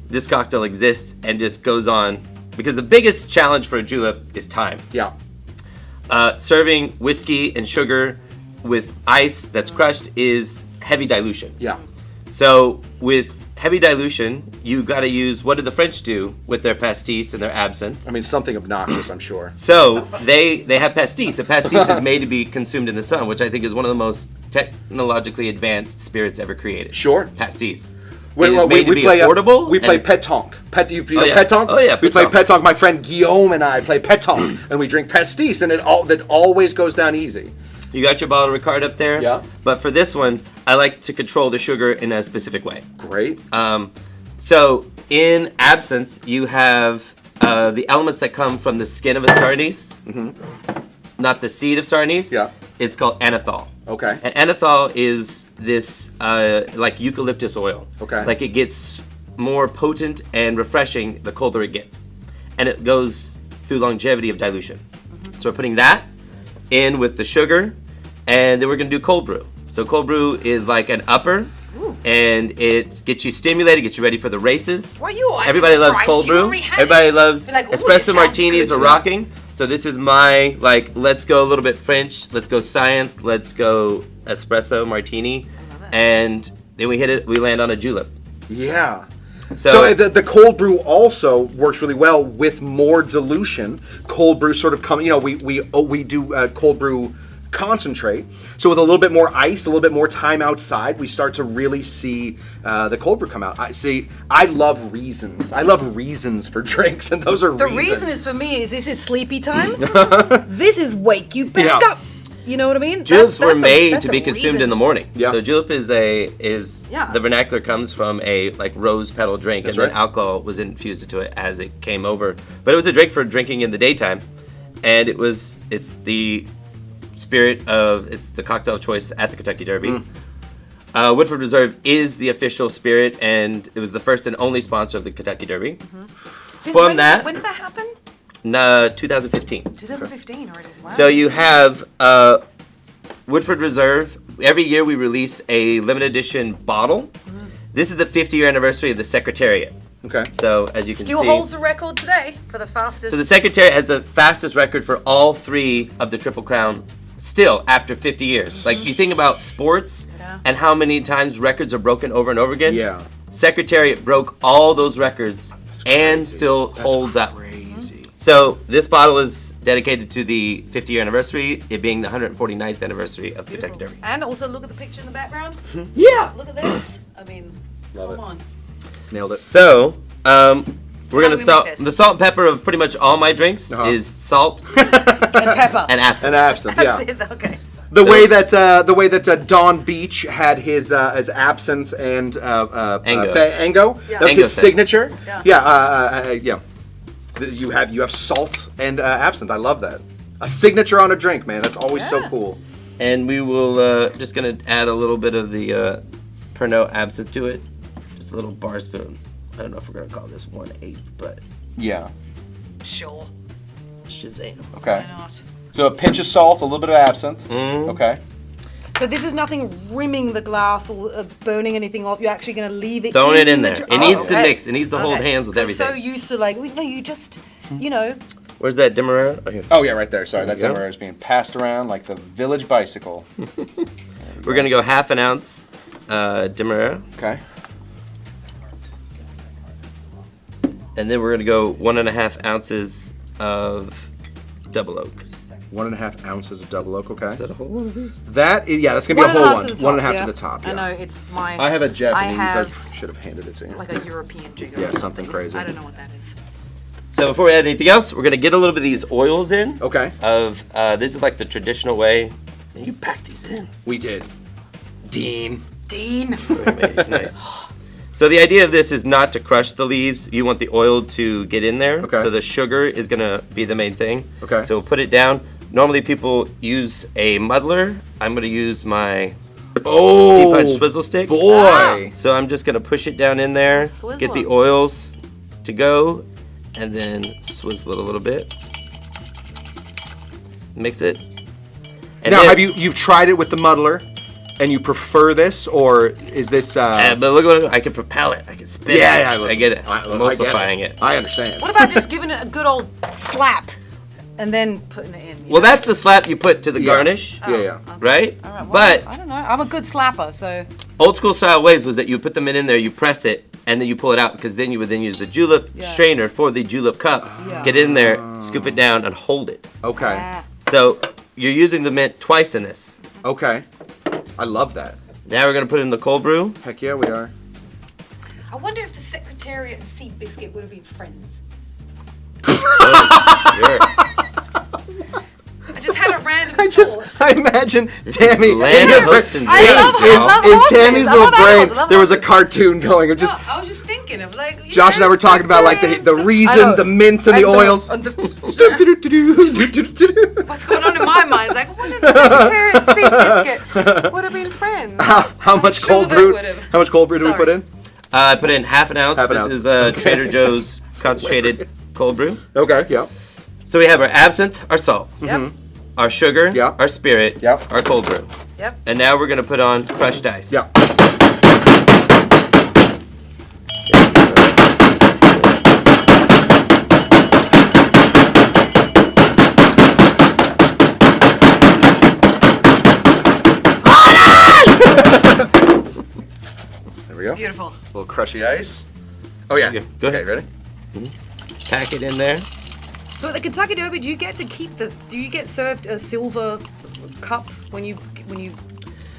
this cocktail exists and just goes on. Because the biggest challenge for a julep is time.
Yeah.
Serving whiskey and sugar with ice that's crushed is heavy dilution.
Yeah.
So with heavy dilution, you got to use, what did the French do with their pastis and their absinthe?
I mean, something obnoxious, I'm sure.
So they have pastis. A pastis is made to be consumed in the sun, which I think is one of the most technologically advanced spirits ever created.
Sure.
Pastis. It is made to be affordable.
We play
and it's-
pétanque. You know
yeah.
pétanque?
Oh, yeah,
We play
pétanque.
pétanque. My friend Guillaume and I play pétanque, and we drink pastis, and that always goes down easy.
You got your bottle of Ricard up there.
Yeah.
But for this one, I like to control the sugar in a specific way.
Great.
So in absinthe, you have the elements that come from the skin of a star anise, not the seed of star anise.
Yeah.
It's called anethol.
Okay.
And anethol is this like eucalyptus oil.
Okay.
Like it gets more potent and refreshing the colder it gets, and it goes through longevity of dilution. So we're putting that in with the sugar, and then we're gonna do cold brew. So cold brew is like an upper. And it gets you stimulated, gets you ready for the races.
What you are?
Everybody loves
Surprised
cold
you
brew.
already had
Everybody
it.
loves
You're like, ooh, this
espresso
sounds
martinis
good
are
to me.
rocking. So this is my like, let's go a little bit French, let's go science, let's go espresso martini, and then we hit it. We land on a julep.
Yeah.
So,
So the cold brew also works really well with more dilution. Cold brew sort of come, we do cold brew concentrate. So with a little bit more ice, a little bit more time outside, we start to really see the cold brew come out. I love reasons. I love reasons for drinks, and those are
The
reasons.
reason is for me is this is sleepy time. This is wake you back
Yeah.
up. You know what I mean?
juleps were
That's
made
that's
to be
the
consumed
reason.
in the morning.
Yeah.
So julep is
Yeah.
the vernacular comes from a like rose petal drink,
That's
and then
right.
alcohol was infused into it as it came over. But it was a drink for drinking in the daytime, and it's the spirit of it's the cocktail of choice at the Kentucky Derby. Woodford Reserve is the official spirit, and it was the first and only sponsor of the Kentucky Derby.
Since
From
when,
that-
when did that happen?
2015.
2015 already. Wow.
So you have Woodford Reserve. Every year we release a limited edition bottle. This is the 50-year anniversary of the Secretariat.
Okay.
So as you can
Still
see,
holds the record today for the fastest.
so the Secretariat has the fastest record for all three of the Triple Crown. Still, after 50 years. Like, you think about sports
Yeah.
and how many times records are broken over and over again.
Yeah.
Secretariat broke all those records and still holds up.
Crazy.
So this bottle is dedicated to the 50-year anniversary, it being the 149th anniversary of the Kentucky Derby.
And also look at the picture in the background.
Yeah.
Look at this. I mean,
Love
come
it.
on.
Nailed it.
So, we're
how
gonna
do we make
salt.
this?
The salt and pepper of pretty much all my drinks
Uh-huh.
is salt
And pepper.
and absinthe.
And absinthe, yeah.
Absinthe, okay.
The way that Don Beach had his absinthe and
Ango.
Ango.
Yeah.
That's
Ango
his
set.
signature.
Yeah.
Yeah. You have salt and absinthe. I love that. A signature on a drink, man. That's always so
Yeah.
cool.
And we will just gonna add a little bit of the Pernod absinthe to it, just a little bar spoon. I don't know if we're gonna call this 1/8, but
Yeah.
Sure.
Shazam.
Okay.
Why not?
So a pinch of salt, a little bit of absinthe. Okay.
So this is nothing rimming the glass or burning anything off. You're actually going to leave it
Throwing it in
the
there.
dr-
It needs to
okay.
mix. It needs to hold
Okay.
hands with
'Cause
everything.
I'm so used to like, no, you just, you know.
Where's that Demerara? Oh, here.
Oh yeah, right there. Sorry, that
There you go.
Demerara is being passed around like the village bicycle.
We're gonna go half an ounce Demerara,
Okay.
and then we're gonna go 1.5 ounces of double oak.
1.5 ounces of double oak. Okay.
Is that a whole one of these?
That's gonna be a whole one. 1.5 to the top. Yeah.
I know, it's my.
I have a Japanese. I
have
should have handed it to you.
like a European jigger.
Yeah,
or
something crazy.
I don't know what that is.
So before we add anything else, we're gonna get a little bit of these oils in.
Okay.
Of this is like the traditional way. And you pack these in.
We did. Dean.
Dean.
It's nice. So the idea of this is not to crush the leaves. You want the oil to get in there.
Okay.
So the sugar is gonna be the main thing.
Okay.
So we'll put it down. Normally people use a muddler. I'm gonna use my
Oh.
Tea-punch swizzle stick.
Boy.
So I'm just gonna push it down in there,
Swizzle
get the
'em.
oils to go, and then swizzle it a little bit. Mix it. And
Now,
then-
have you've tried it with the muddler, and you prefer this, or is this?
but look what I can propel it. I can spin it. I get it. Emulsifying it.
I understand.
What about just giving it a good old slap and then putting it in? you
Well,
know?
that's the slap you put to the
Yeah.
garnish,
Yeah.
right?
All right, well,
But
I don't know. I'm a good slapper, so.
old school style ways was that you put them in there, you press it, and then you pull it out, because then you would then use the julep
Yeah.
strainer for the julep cup.
Yeah.
Get in there, scoop it down, and hold it.
Okay.
Ah.
So you're using the mint twice in this.
Okay. I love that.
Now we're gonna put in the cold brew.
Heck yeah, we are.
I wonder if the Secretariat and Seabiscuit would have been friends. I just had a random thought.
I imagine Tammy in
land of hooks and
I love
dreams,
it.
y'all.
in Tammy's
I love
little
animals.
brain,
I love
there was a
horses.
cartoon going of just.
No, I was just thinking of like.
Josh and I were talking about like the
I know.
reason, the mints and the oils.
What's going on in my mind? Like, what if the Secretariat and Seabiscuit would have been friends?
How much
sure
cold
they
brew?
would've.
How much cold brew do we put in?
I put in half an ounce.
Half an
This
ounce.
is Trader Joe's concentrated cold brew.
Okay, yeah.
So we have our absinthe, our salt,
Yep.
our sugar,
Yeah.
our spirit,
Yeah.
our cold brew.
Yep.
And now we're gonna put on crushed ice.
Yeah. There we go.
Beautiful.
A little crushy ice. Oh yeah.
Okay, go ahead.
Okay, ready?
Pack it in there.
So at the Kentucky Derby, do you get to keep the? Do you get served a silver cup when you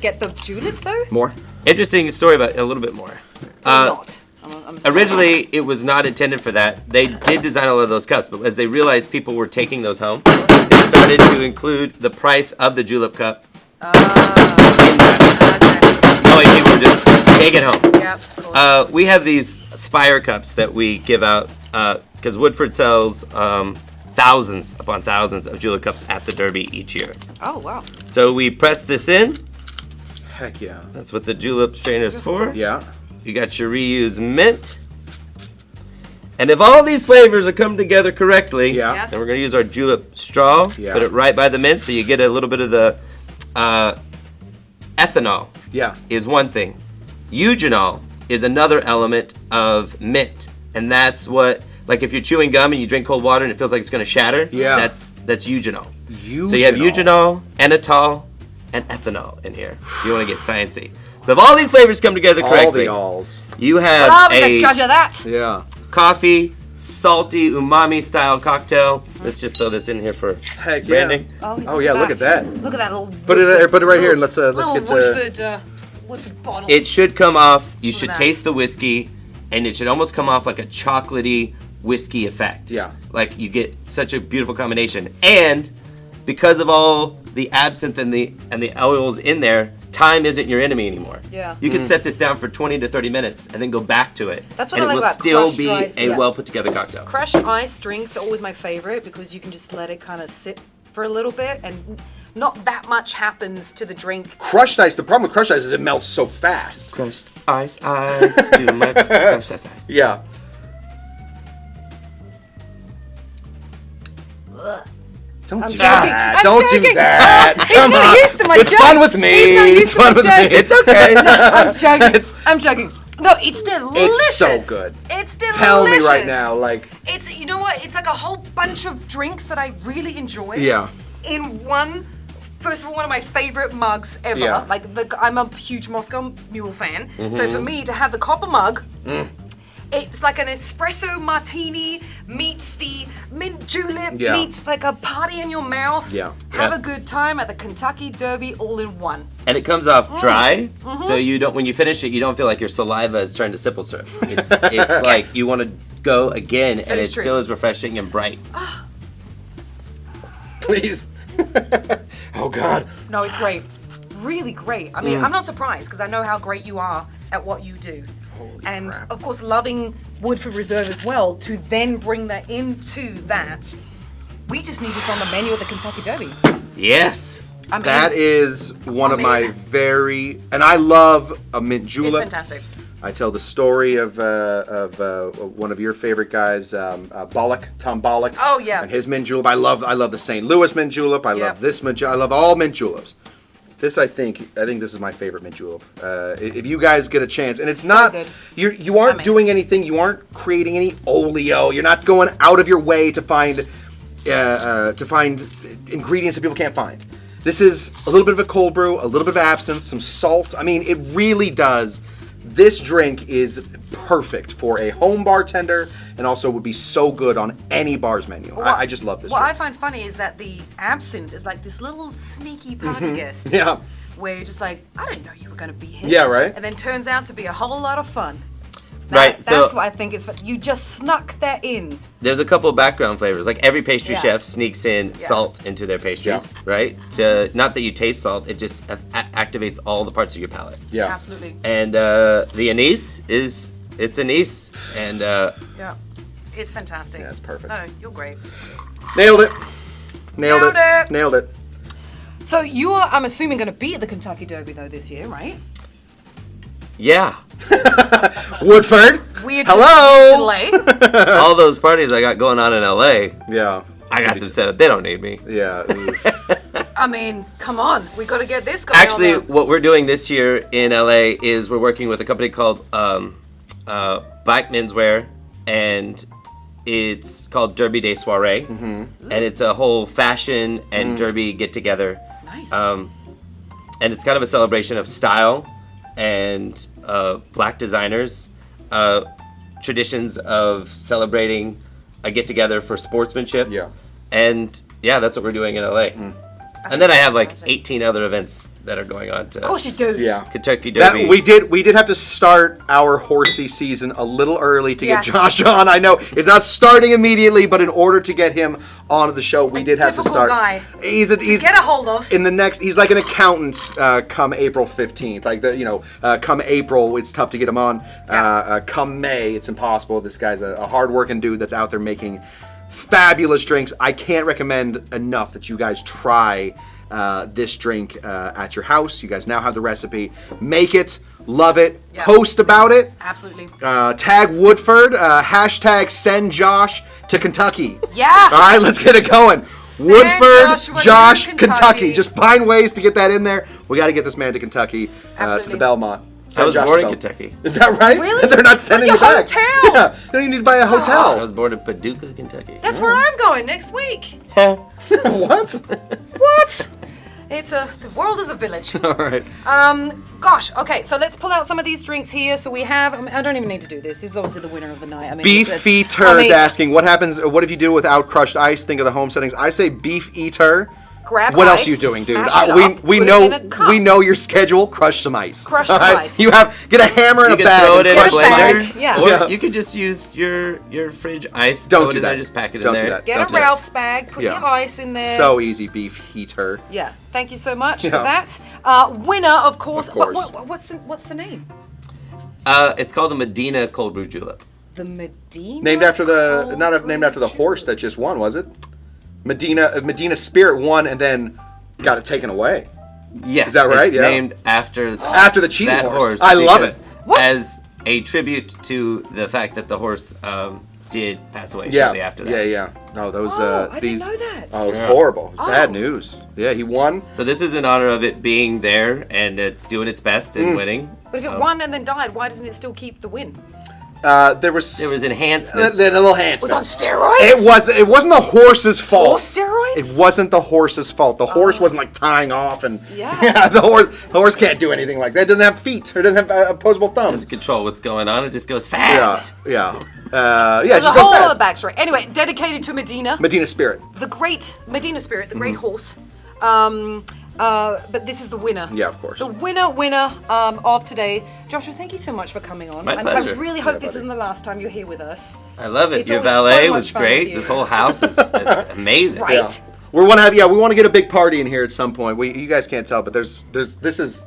get the julep though?
More.
Interesting story about a little bit more.
Not. I'm
Originally, it was not intended for that. They did design all of those cups, but as they realized people were taking those home, they started to include the price of the julep cup. Oh, and people were just take it home.
Yeah. Of course.
We have these Spire cups that we give out because Woodford sells thousands upon thousands of julep cups at the Derby each year.
Oh wow.
So we press this in.
Heck yeah.
That's what the julep strainer is for.
Yeah.
You got your reused mint. And if all these flavors are come together correctly,
Yeah.
Yes.
then we're going to use our julep straw.
Yeah.
Put it right by the mint so you get a little bit of the ethanol
Yeah.
is one thing. Eugenol is another element of mint. And that's what, like if you're chewing gum and you drink cold water and it feels like it's going to shatter,
Yeah.
that's eugenol. So you have eugenol, enitol, and ethanol in here. If you want to get sciencey. So if all these flavors come together
All
correctly,
the alls.
you have
Oh, we
a
can judge of that.
Yeah.
coffee, salty, umami style cocktail. Let's just throw this in here for
Heck yeah.
branding.
Oh yeah, look at that.
Look at that little.
Put it right here and let's
little
get to.
Woodford bottle.
It should come off, you should
at that.
taste the whiskey, and it should almost come off like a chocolatey whiskey effect.
Yeah.
Like you get such a beautiful combination. And because of all the absinthe and the oils in there, time isn't your enemy anymore.
Yeah.
You can set this down for 20 to 30 minutes and then go back to it.
That's what
and
I like
it will
about
still
crushed
be
dried-
a
yeah.
well put together cocktail.
Crushed ice drinks are always my favorite because you can just let it kind of sit for a little bit and not that much happens to the drink.
Crushed ice. The problem with crushed ice is it melts so fast.
Crushed ice, too much crushed ice.
Yeah. Don't do
joking.
that.
I'm
Don't do
joking.
that.
He's
Come
not
on.
used to my
It's
jokes.
fun with me.
He's not used
It's
to my
fun with me.
jokes.
It's okay.
I'm joking.
It's-
I'm joking. No, it's delicious.
It's so good.
It's delicious.
Tell me right now, like.
It's, you know what? It's like a whole bunch of drinks that I really enjoy.
Yeah.
In one, first of all, one of my favorite mugs ever.
Yeah.
Like, I'm a huge Moscow Mule fan. So for me to have the copper mug, it's like an espresso martini meets the mint julep
Yeah.
meets like a party in your mouth.
Yeah.
Have
Yeah.
a good time at the Kentucky Derby all in one.
And it comes off dry, so you don't. When you finish it, you don't feel like your saliva is turned to simple syrup. It's like you want to go again, and
is
it
true.
still is refreshing and bright.
Please. Oh God.
No, it's great. Really great. I mean, I'm not surprised because I know how great you are at what you do. And
crap.
of course, loving Woodford Reserve as well, to then bring that into that, we just need this on the menu at the Kentucky Derby.
Yes.
I mean,
That is one of
I
my
mean-
very, and I love a mint
it's
julep.
fantastic.
I tell the story of one of your favorite guys, Bollock, Tom Bollock.
Oh, yeah.
And his mint julep. I love the St. Louis mint julep. I
Yeah.
love this mint julep. I love all mint juleps. This I think this is my favorite mint julep. If you guys get a chance, and it's
So
not
good.
you aren't
I mean-
doing anything. You aren't creating any oleo. You're not going out of your way to find ingredients that people can't find. This is a little bit of a cold brew, a little bit of absinthe, some salt. I mean, it really does. This drink is perfect for a home bartender and also would be so good on any bar's menu. I just love this
What I
drink.
find funny is that the absinthe is like this little sneaky party guest.
Yeah.
Where you're just like, I didn't know you were going to be here.
Yeah, right?
And then turns out to be a whole lot of fun.
Right,
That's
so-
what I think is. You just snuck that in.
There's a couple of background flavors. Like every pastry
Yeah.
chef sneaks in salt into their pastries, right? Not that you taste salt, it just activates all the parts of your palate.
Yeah.
Absolutely.
And the anise it's anise. And
Yeah. It's fantastic.
Yeah, it's perfect.
No, you're great.
Nailed it.
Nailed it.
Nailed it.
So you are, I'm assuming, going to be at the Kentucky Derby though this year, right?
yeah,
Woodford.
Weird
Hello.
delay.
all those parties I got going on in LA,
Yeah.
I got them set up. They don't need me.
Yeah.
I mean, come on, we got to get this guy.
Actually,
on there.
what we're doing this year in LA is we're working with a company called Black Menswear, and it's called Derby Day Soiree, and it's a whole fashion and derby get together.
Nice.
And it's kind of a celebration of style and black designers, traditions of celebrating a get together for sportsmanship.
Yeah.
And yeah, that's what we're doing in LA. And then I have like 18 other events that are going on to
Of course you do.
Yeah.
Kentucky
That,
Derby.
we did have to start our horsey season a little early to
Yes.
get Josh on. I know it's not starting immediately, but in order to get him onto the show, we did have to
difficult
start.
guy
He's
get a hold of.
in the next. He's like an accountant. Come April 15th, come April, it's tough to get him on. Come May, it's impossible. This guy's a hard-working dude that's out there making fabulous drinks. I can't recommend enough that you guys try this drink at your house. You guys now have the recipe. Make it, love it,
Yeah.
post about it.
Absolutely.
Tag Woodford, hashtag send Josh to Kentucky.
Yeah.
All right, let's get it going.
Send
Woodford,
Josh
Kentucky.
to Kentucky.
Just find ways to get that in there. We got to get this man to Kentucky, to
Absolutely.
the Belmont.
I
Send
was
Josh
born
to
in
Belmont.
Kentucky.
Is that right?
Really?
They're not sending
What's
you
your
back.
hometown?
Yeah, you don't even need to buy a
I
hotel.
was born in Paducah, Kentucky.
That's where I'm going next week.
What?
What? The world is a village.
All right.
Gosh, okay, so let's pull out some of these drinks here. So we have, I don't even need to do this. This is obviously the winner of the night. I mean,
Beef
it's-
Eater
I
is
mean,
asking, what happens, what if you do without crushed ice? Think of the home settings. I say Beef Eater.
Grab
What else
ice,
are you doing, dude?
smash it
We
up,
we
put it
know
in a cup.
we know your schedule. Crush some ice.
Crush
All
some
right?
ice.
Get a hammer and
You
a
can
bag.
throw
and
it in a
crush some
bag.
ice.
Yeah.
Or
Yeah.
you could just use your fridge ice.
Don't
throw it
do
in there,
that.
just pack it
Don't
in
do
there.
that.
Get
Don't
a
do that.
Ralph's bag, put
Yeah.
your ice in there.
So easy, Beef Heater.
Yeah, thank you so much
Yeah.
for that. Winner, of course.
Of course.
What's the name?
It's called the Medina Cold Brew Julep.
The Medina.
Named after the
Cold
not named after the
Brew
horse that just won, was it? Medina Spirit won and then got it taken away.
Yes,
Is that right?
It's
Yeah.
named after
After the cheating
that
horse.
horse.
I love
because
it.
What?
As a tribute to the fact that the horse did pass away
Yeah.
shortly after that.
Yeah. No, those
Oh, I
these.
didn't know that.
Oh, it was
Yeah.
horrible. It was bad
Oh.
news. Yeah, he won.
So this is in honor of it being there and doing its best
Mm.
and winning.
But if it won and then died, why doesn't it still keep the win?
There was
There was
a
enhancements.
little
Was
enhancement.
it on steroids?
It wasn't the horse's fault.
Horse steroids?
It wasn't the horse's fault. The horse wasn't like tying off and
Yeah.
the horse can't do anything like that. It doesn't have feet or it doesn't have opposable thumbs.
Doesn't control what's going on. It just goes
Yeah,
fast.
yeah, it
There's a
just goes
whole
fast.
other backstory. Anyway, dedicated to Medina,
Medina Spirit.
the great Medina Spirit, the
Mm-hmm.
great horse. But this is the winner.
Yeah, of course.
The winner of today. Joshua, thank you so much for coming on.
My
I
pleasure.
really hope this
buddy.
isn't the last time you're here with us.
I love it.
It's
Your
always
valet
so much
was
fun
great.
with you.
This whole house is amazing.
Right?
Yeah. We want to get a big party in here at some point. You guys can't tell, but this is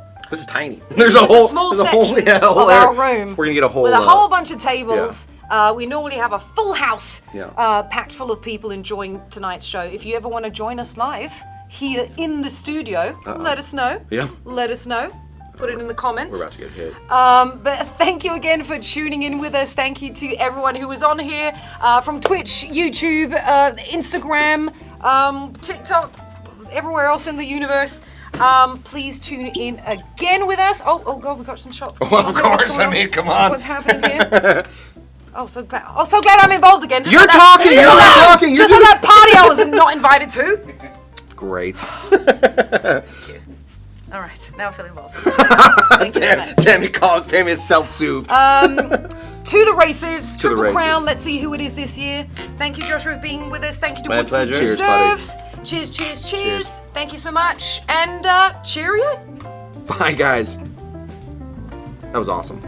tiny. There's
Just
a whole
small
there's a whole,
section
yeah, a whole
of our
area.
room.
We're gonna get a whole
with a whole bunch of tables. We normally have a full house
Yeah.
packed full of people enjoying tonight's show. If you ever want to join us live here in the studio, let us know.
Yeah.
Let us know. Put it in the comments.
We're about to get hit.
But thank you again for tuning in with us. Thank you to everyone who was on here from Twitch, YouTube, Instagram, TikTok, everywhere else in the universe. Please tune in again with us. Oh God, we got some shots.
Well, of course. I mean, come on.
What's happening here? So glad I'm involved again. Just
You're
like that-
talking,
just
you're
like that-
talking,
Just
you're
like that party I was not invited to.
Great.
All right, now I feel involved. Thank you so much.
Tammy is self-soothed.
To the races,
To the
Triple
races.
Crown. Let's see who it is this year. Thank you, Joshua, for being with us. Thank you to
My
Woodford
pleasure.
Cheers,
Reserve.
buddy.
Cheers.
Cheers.
Thank you so much. And cheerio.
Bye, guys. That was awesome.